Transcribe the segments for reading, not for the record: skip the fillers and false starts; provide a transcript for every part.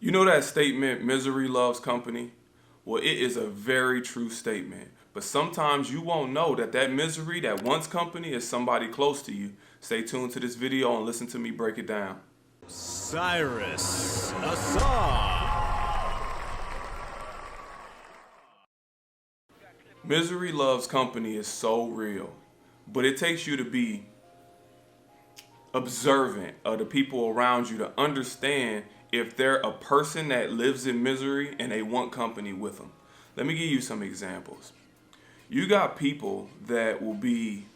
You know that statement, misery loves company? Well, it is a very true statement. But sometimes you won't know that that misery that wants company is somebody close to you. Stay tuned to this video and listen to me break it down. Cyrus, Ausar. Misery loves company is so real, but it takes you to be observant of the people around you to understand if they're a person that lives in misery and they want company with them. Let me give you some examples. You got people that will be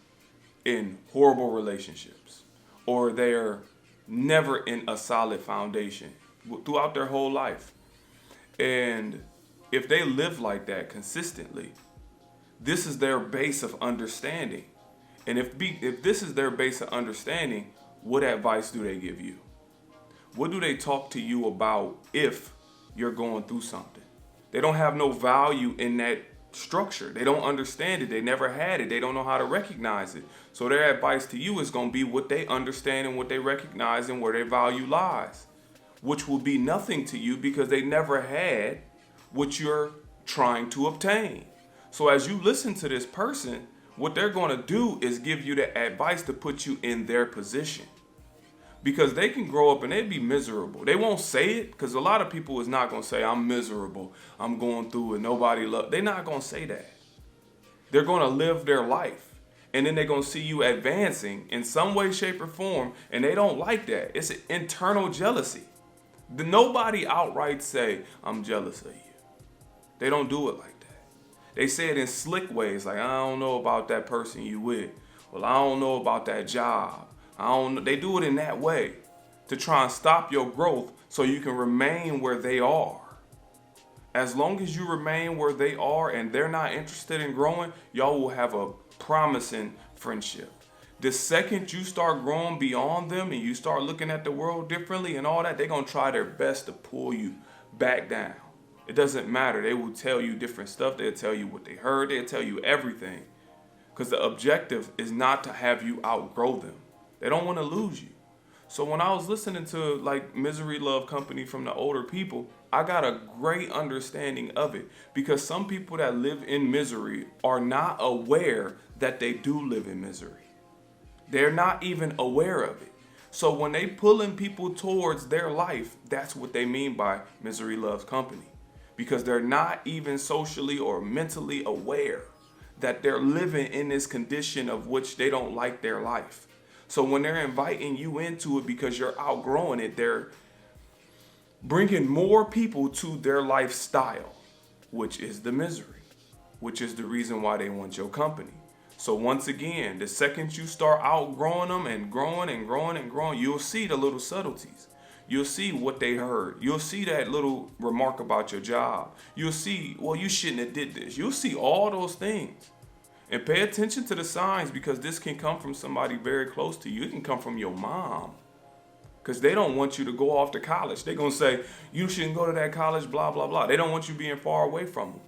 in horrible relationships, or they're never in a solid foundation throughout their whole life. And if they live like that consistently, this is their base of understanding. And if this is their base of understanding, what advice do they give you? What do they talk to you about if you're going through something? They don't have no value in that structure. They don't understand it. They never had it. They don't know how to recognize it. So their advice to you is going to be what they understand and what they recognize and where their value lies, which will be nothing to you because they never had what you're trying to obtain. So as you listen to this person, what they're going to do is give you the advice to put you in their position. Because they can grow up and they'd be miserable. They won't say it because a lot of people is not going to say, I'm miserable, I'm going through it, nobody love. They're not going to say that. They're going to live their life. And then they're going to see you advancing in some way, shape, or form. And they don't like that. It's an internal jealousy. Nobody outright say, I'm jealous of you. They don't do it like that. They say it in slick ways like, I don't know about that person you with. Well, I don't know about that job. They do it in that way to try and stop your growth so you can remain where they are. As long as you remain where they are and they're not interested in growing, y'all will have a promising friendship. The second you start growing beyond them and you start looking at the world differently and all that, they're going to try their best to pull you back down. It doesn't matter. They will tell you different stuff. They'll tell you what they heard. They'll tell you everything. Because the objective is not to have you outgrow them. They don't want to lose you. So when I was listening to like Misery Love Company from the older people, I got a great understanding of it because some people that live in misery are not aware that they do live in misery. They're not even aware of it. So when they pulling people towards their life, that's what they mean by misery loves company, because they're not even socially or mentally aware that they're living in this condition of which they don't like their life. So when they're inviting you into it because you're outgrowing it, they're bringing more people to their lifestyle, which is the misery, which is the reason why they want your company. So once again, the second you start outgrowing them and growing and growing and growing, you'll see the little subtleties. You'll see what they heard. You'll see that little remark about your job. You'll see, well, you shouldn't have did this. You'll see all those things. And pay attention to the signs because this can come from somebody very close to you. It can come from your mom because they don't want you to go off to college. They're going to say, you shouldn't go to that college, blah, blah, blah. They don't want you being far away from them.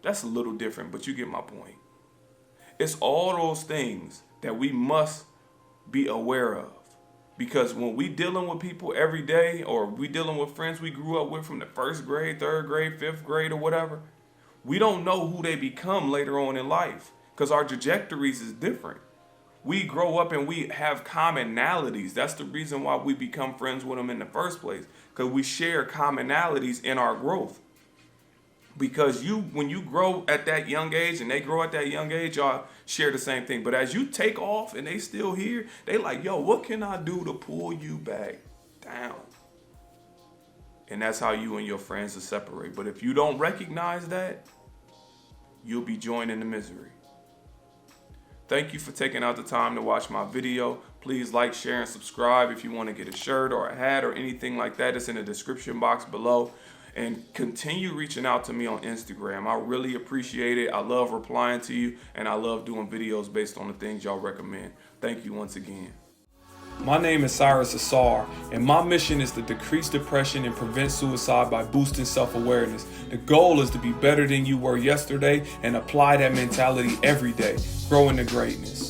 That's a little different, but you get my point. It's all those things that we must be aware of because when we dealing with people every day or we dealing with friends we grew up with from the first grade, third grade, fifth grade or whatever, we don't know who they become later on in life. Because our trajectories is different. We grow up and we have commonalities. That's the reason why we become friends with them in the first place. Because we share commonalities in our growth. Because when you grow at that young age and they grow at that young age, y'all share the same thing. But as you take off and they still here, they like, yo, what can I do to pull you back down? And that's how you and your friends will separate. But if you don't recognize that, you'll be joining the misery. Thank you for taking out the time to watch my video. Please like, share, and subscribe if you want to get a shirt or a hat or anything like that. It's in the description box below. And continue reaching out to me on Instagram. I really appreciate it. I love replying to you, and I love doing videos based on the things y'all recommend. Thank you once again. My name is Cyrus Ausar, and my mission is to decrease depression and prevent suicide by boosting self-awareness. The goal is to be better than you were yesterday and apply that mentality every day, growing to greatness.